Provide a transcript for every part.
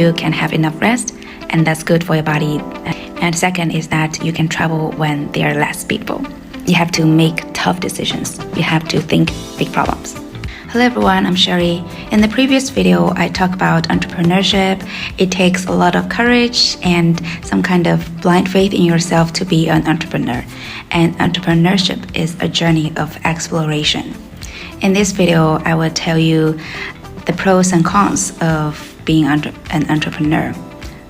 you can have enough rest, and that's good for your body. And second is that you can travel when there are less people. You have to make tough decisions. You have to think big problems. Hello everyone, I'm Sherry. In the previous video, I talked about entrepreneurship. It takes a lot of courage and some kind of blind faith in yourself to be an entrepreneur. And entrepreneurship is a journey of exploration. In this video, I will tell you the pros and cons of being an entrepreneur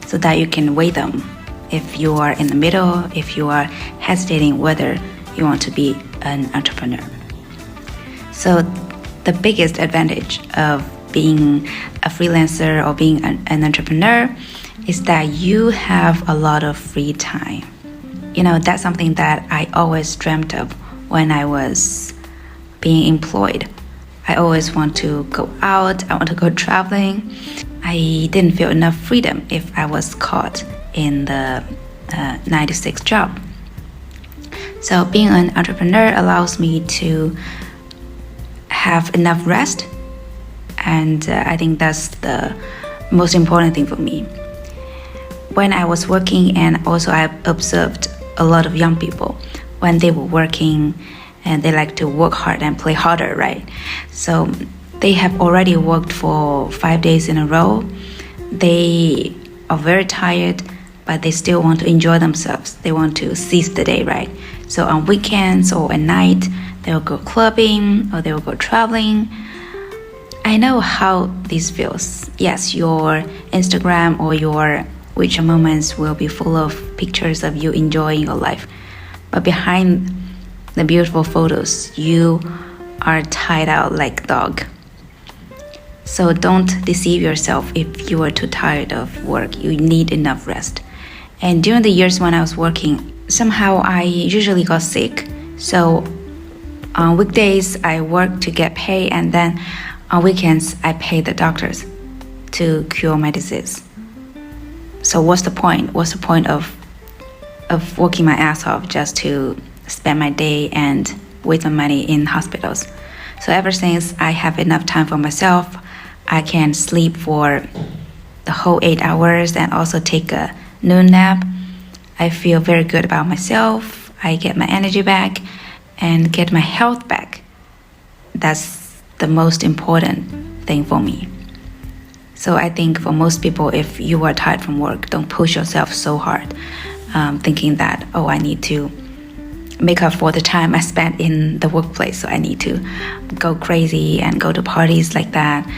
so that you can weigh them if you are in the middle, if you are hesitating whether you want to be an entrepreneur. So the biggest advantage of being a freelancer or being an entrepreneur is that you have a lot of free time. You know, that's something that I always dreamt of when I was being employed. I always want to go out, I want to go traveling. I didn't feel enough freedom if I was caught in the 9-to-6 job. So being an entrepreneur allows me to have enough rest, and I think that's the most important thing for me. When I was working, and also I observed a lot of young people when they were working, and they like to work hard and play harder, right? So they have already worked for 5 days in a row. They are very tired, but they still want to enjoy themselves. They want to seize the day, right? So on weekends or at night, they will go clubbing or they will go traveling. I know how this feels. Yes, your Instagram or your WeChat moments will be full of pictures of you enjoying your life. But behind the beautiful photos, you are tied out like a dog. So don't deceive yourself if you are too tired of work. You need enough rest. And during the years when I was working, somehow I usually got sick. So on weekdays, I work to get paid, and then on weekends, I pay the doctors to cure my disease. So what's the point? What's the point of working my ass off just to spend my day and waste my money in hospitals? So ever since I have enough time for myself, I can sleep for the whole 8 hours and also take a noon nap. I feel very good about myself. I get my energy back and get my health back. That's the most important thing for me. So I think for most people, if you are tired from work, don't push yourself so hard, thinking that, oh, I need to make up for the time I spent in the workplace, so I need to go crazy and go to parties like that.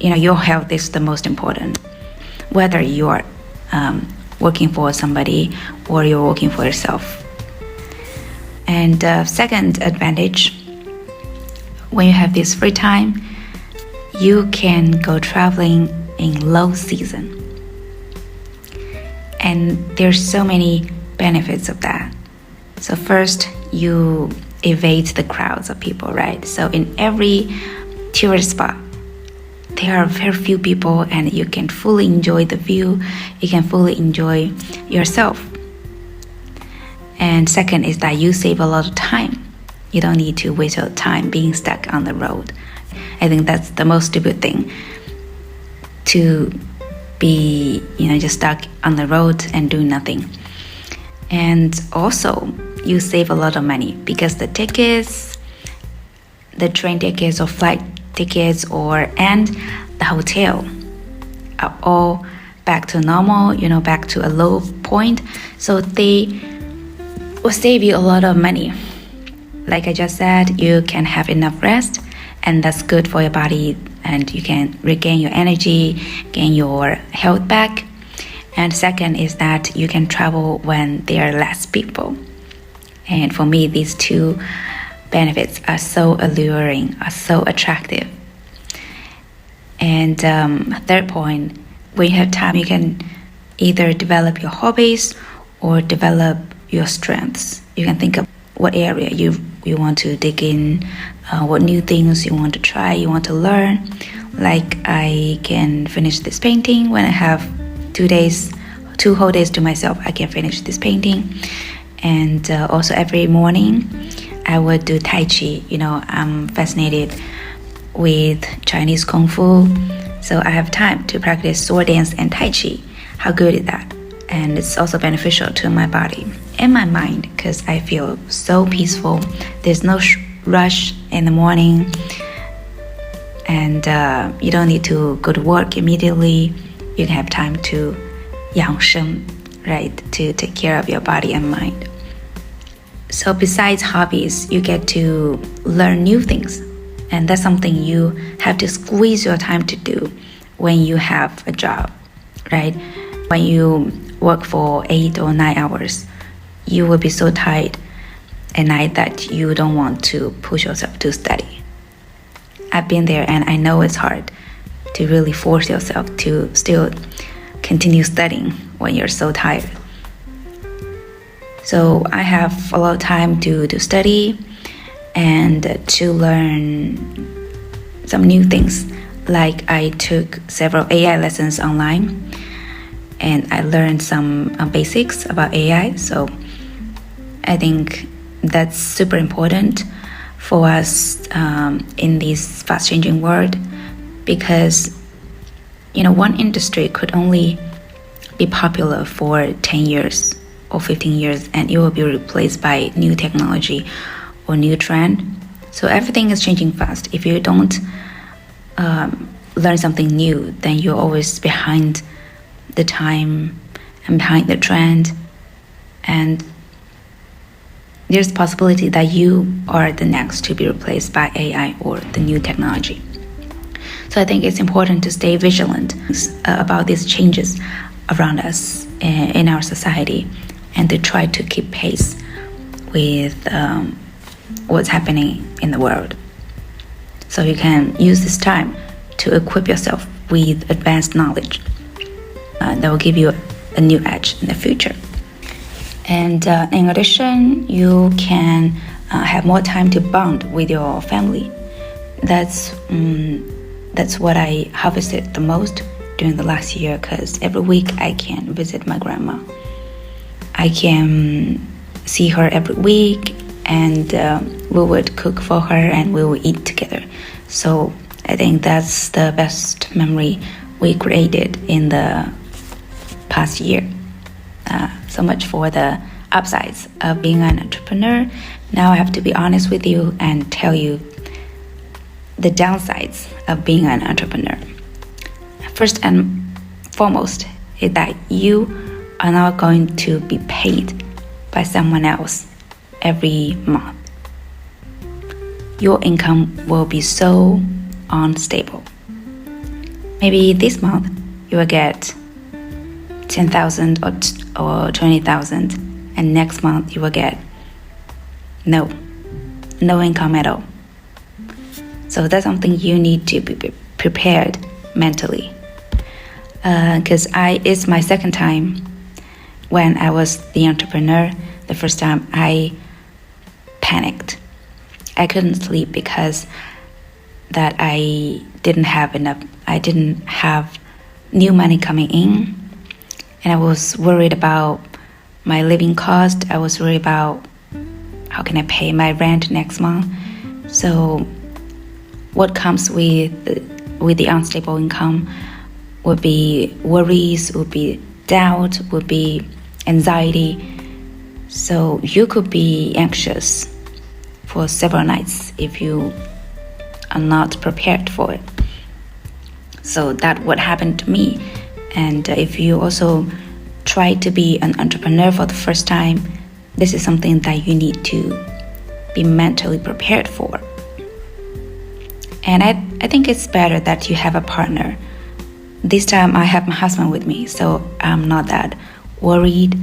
You know, your health is the most important. Whether you are working for somebody or you're working for yourself. And second advantage, when you have this free time, you can go traveling in low season. And there's so many benefits of that. So first, you evade the crowds of people, right? So in every tourist spot, there are very few people, and you can fully enjoy the view. You can fully enjoy yourself. And second is that you save a lot of time. You don't need to waste your time being stuck on the road. I think that's the most stupid thing, to be, just stuck on the road and do nothing. And also, you save a lot of money because the tickets, the train tickets or flight tickets and the hotel are all back to normal, back to a low point. So they will save you a lot of money. Like I just said, you can have enough rest, and that's good for your body, and you can regain your energy, gain your health back. And second is that you can travel when there are less people. And for me, these two benefits are so alluring, are so attractive. And third point, when you have time, you can either develop your hobbies or develop your strengths. You can think of what area you want to dig in, what new things you want to try, you want to learn. Like I can finish this painting when I have 2 whole days to myself. I can finish this painting. And also every morning I would do Tai Chi. I'm fascinated with Chinese Kung Fu, So I have time to practice sword dance and Tai Chi. How good is that? And it's also beneficial to my body and my mind because I feel so peaceful. There's no rush in the morning, and you don't need to go to work immediately. You can have time to 养生, right? To take care of your body and mind. So besides hobbies, you get to learn new things. And that's something you have to squeeze your time to do when you have a job, right? When you work for 8 or 9 hours, you will be so tired at night that you don't want to push yourself to study. I've been there and I know it's hard to really force yourself to still continue studying when you're so tired. So I have a lot of time to study and to learn some new things. Like I took several AI lessons online and I learned some basics about AI. So I think that's super important for us in this fast-changing world, because one industry could only be popular for 10 years or 15 years and it will be replaced by new technology or new trend. So everything is changing fast. If you don't learn something new, then you're always behind the time and behind the trend, and there's a possibility that you are the next to be replaced by AI or the new technology. So I think it's important to stay vigilant about these changes around us in our society and to try to keep pace with what's happening in the world. So you can use this time to equip yourself with advanced knowledge that will give you a new edge in the future. And in addition, you can have more time to bond with your family. That's what I harvested the most during the last year, because every week I can visit my grandma. I can see her every week, and we would cook for her and we would eat together. So I think that's the best memory we created in the past year. So much for the upsides of being an entrepreneur. Now I have to be honest with you and tell you the downsides of being an entrepreneur. First and foremost is that you are not going to be paid by someone else every month. Your income will be so unstable. Maybe this month you will get 10,000 or 20,000, and next month you will get no income at all. So that's something you need to be prepared mentally. Because it's my second time when I was the entrepreneur. The first time I panicked. I couldn't sleep because that I didn't have new money coming in, and I was worried about my living cost. I was worried about how can I pay my rent next month. So what comes with the unstable income would be worries, would be doubt, would be anxiety. So you could be anxious for several nights if you are not prepared for it. So that what happened to me. And if you also try to be an entrepreneur for the first time, this is something that you need to be mentally prepared for. And I think it's better that you have a partner. This time I have my husband with me, so I'm not that worried,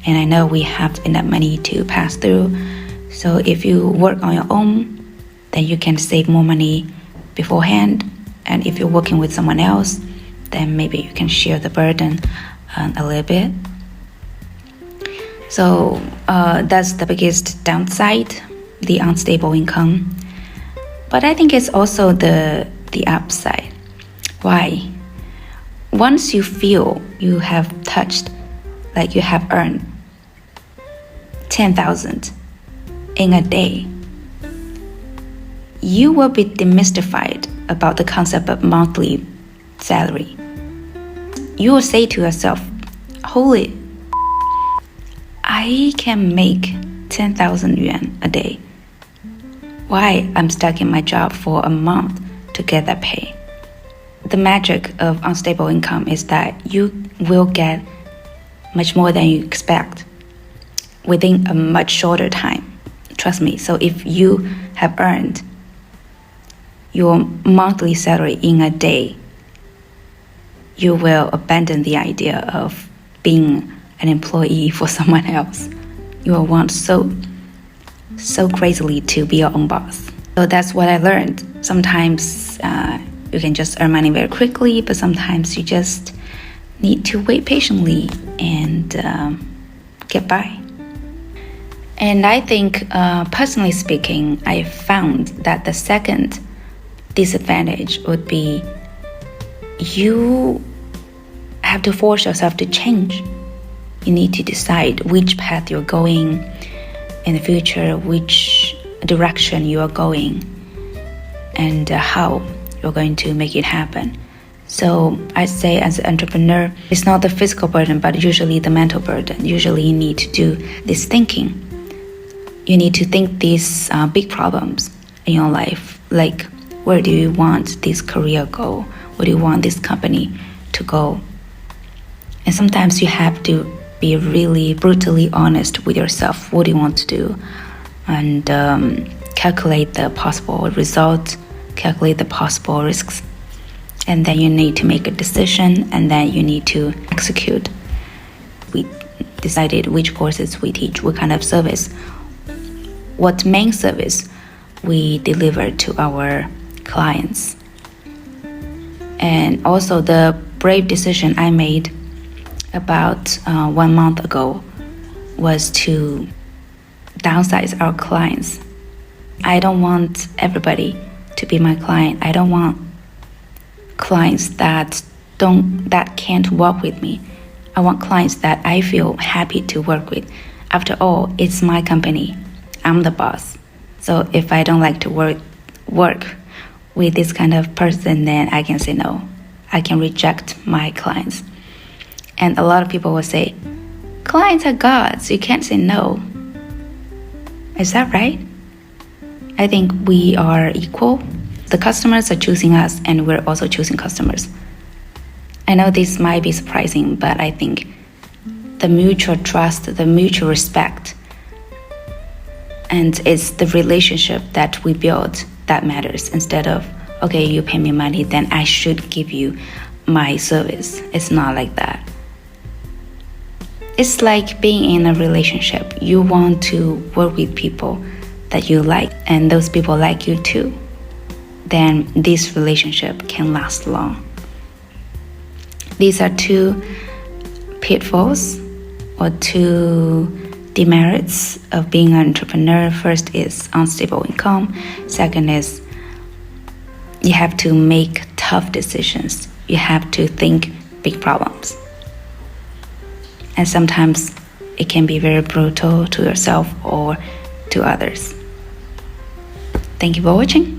and I know we have enough money to pass through. So if you work on your own, then you can save more money beforehand. And if you're working with someone else, then maybe you can share the burden a little bit. So that's the biggest downside, the unstable income. But I think it's also the upside. Why? Once you feel you have touched, like you have earned 10,000 in a day, you will be demystified about the concept of monthly salary. You will say to yourself, holy, I can make 10,000 yuan a day. Why I'm stuck in my job for a month to get that pay? The magic of unstable income is that you will get much more than you expect within a much shorter time. Trust me. So if you have earned your monthly salary in a day, you will abandon the idea of being an employee for someone else. You will want so crazily to be your own boss. So that's what I learned. Sometimes you can just earn money very quickly, but sometimes you just need to wait patiently and get by. And I think, personally speaking, I found that the second disadvantage would be you have to force yourself to change. You need to decide which path you're going in the future, which direction you are going, and how you're going to make it happen. So I say as an entrepreneur, it's not the physical burden, but usually the mental burden. Usually you need to do this thinking. You need to think these big problems in your life, like where do you want this career go? Where do you want this company to go? And sometimes you have to be really brutally honest with yourself. What do you want to do? And calculate the possible results, calculate the possible risks. And then you need to make a decision, and then you need to execute. We decided which courses we teach, what kind of service, what main service we deliver to our clients. And also the brave decision I made about 1 month ago was to downsize our clients. I don't want everybody to be my client. I don't want clients that can't work with me. I want clients that I feel happy to work with. After all, it's my company. I'm the boss. So if I don't like to work with this kind of person, then I can say no. I can reject my clients. And a lot of people will say, clients are gods, you can't say no. Is that right? I think we are equal. The customers are choosing us, and we're also choosing customers. I know this might be surprising, but I think the mutual trust, the mutual respect, and it's the relationship that we build that matters, instead of, okay, you pay me money, then I should give you my service. It's not like that. It's like being in a relationship. You want to work with people that you like, and those people like you too. Then this relationship can last long. These are two pitfalls or two demerits of being an entrepreneur. First is unstable income. Second is you have to make tough decisions. You have to think big problems. And sometimes it can be very brutal to yourself or to others. Thank you for watching.